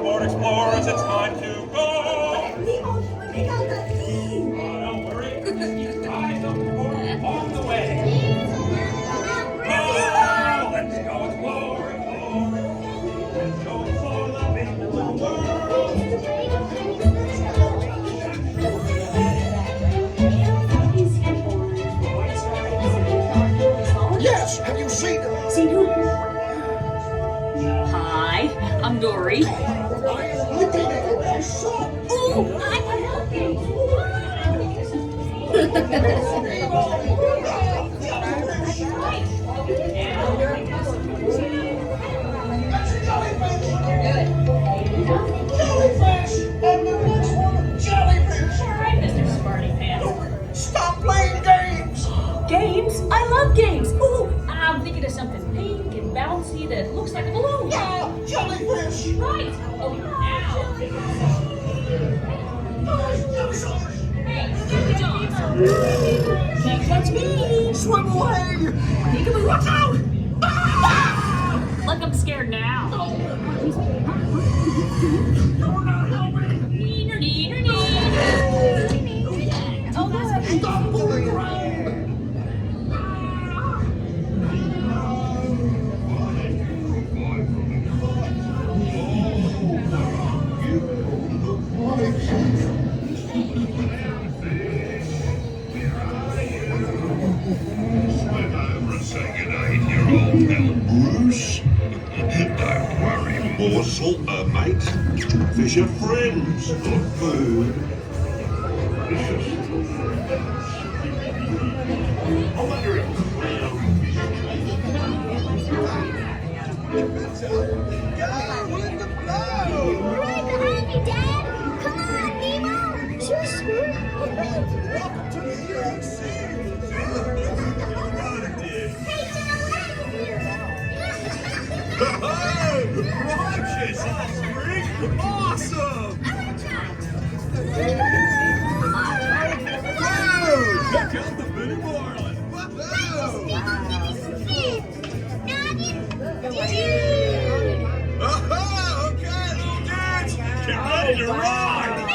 aboard, explorers, it's time to go! Don't worry, you guys up aboard along the way. Oh, let's go explore, explore. Let's go explore the big blue world. Yes, have you seen them? Seen who? Hi, I'm Dory. I am looking at my son. Ooh, I'm helping. Jellyfish! And the next one, jellyfish! All right, Mr. Smarty Pants. Stop playing games! Games? I love games. Ooh, I'm thinking of something pink and bouncy that looks like a balloon. Yeah, jellyfish! Right. Oh, now. Hey, Snoopy Jaws. Can't catch me. Swim away! Peekaboo, watch out! Ah! Look, I'm scared now. You're not helping! Neener, neener, neener. Oh, that's what Stop fooling around! Swim over and say good day to your old pal Bruce. Don't worry, morsel, mate. Fish are friends, not food. I wonder if Go with the flow! Right behind you, Dad! Come on, Nemo! Shush! Welcome to New York City! Righteous offspring! Awesome! Whoa! Check out the Mini Marlin! Oh, okay, little dudes! Get ready to ride!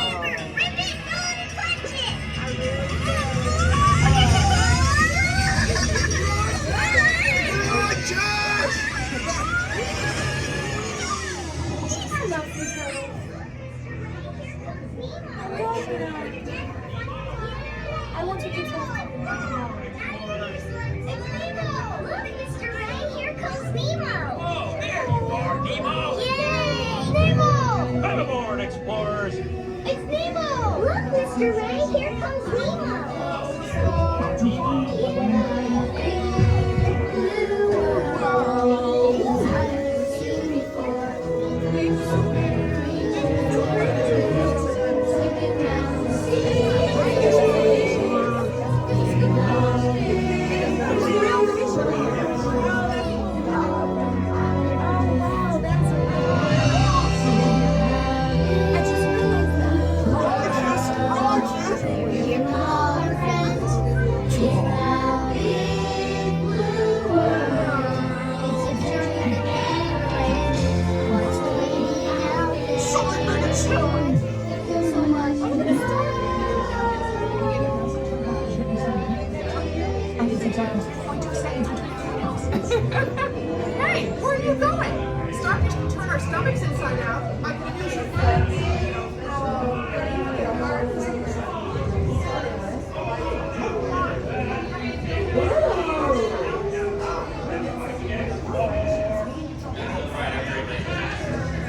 I want to get to Mr. Ray, here comes Nemo! Oh, there you are, Nemo! Yay! Nemo! Come aboard, explorers! It's Nemo! Look, Mr. Ray, here comes Hey, where are you going? Starfish can turn our stomachs inside out. I can use your friends.